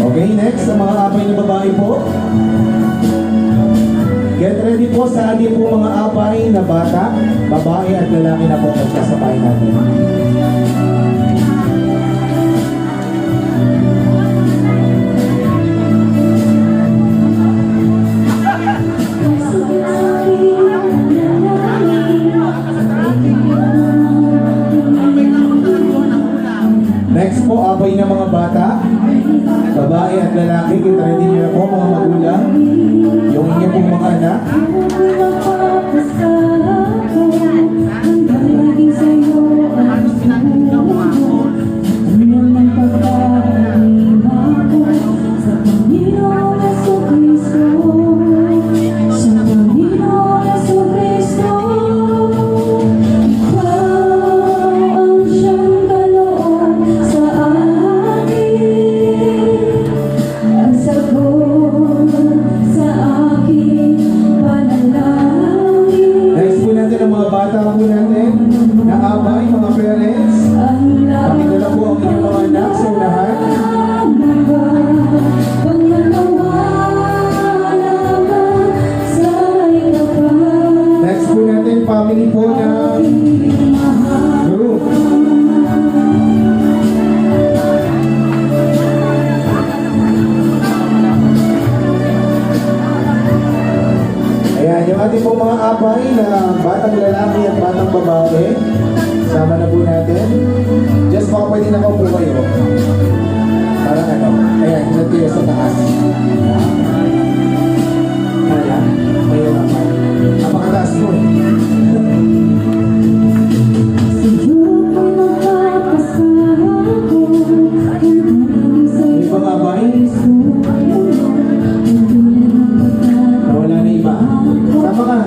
Okay, next, sa mga apay na babae po. Get ready po sa ating po mga apay na bata, babae at lalaki na po magkasabay natin. Next po, apay na mga bata, babae at lalaki. Get ready nyo na po mga magulang, yung inyong pong mga anak. Bata po natin, naabay mga parents, pakilala po ang inyong mga anak sa unahan. Next po natin, family po na group. Ayan, yung ating po mga apay na batang lalaki at batang babae, sama na po natin. Just baka pwede na po kayo. Parang ano, ayan, ilan kayo sa taas. Ayan, mayroon naman. Napakataas po eh. May mga apay. Nawala na iba. Sama ka.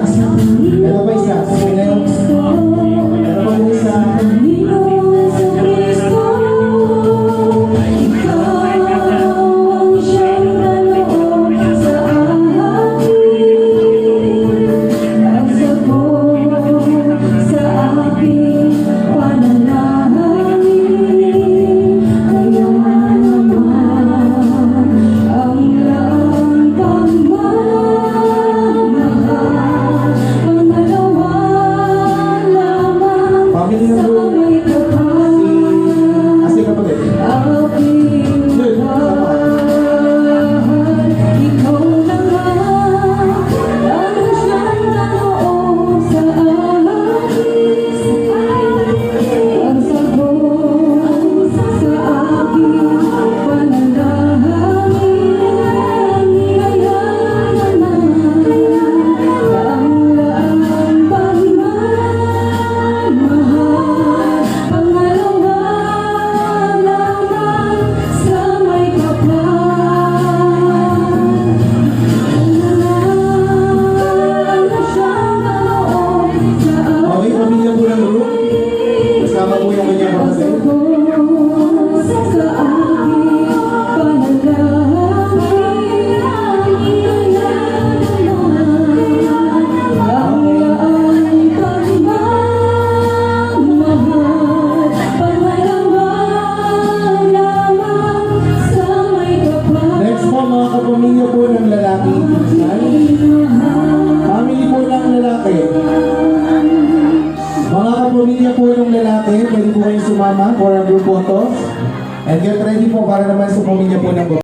Ito ba isa? Sige na yun. Ito ba isa? Pamilya po ng lalaki. Family po ng lalaki. Mga kapamilya po ng lalaki, pwede po kayong sumama for a group photo. And get ready po para naman sa pamilya po ng babae.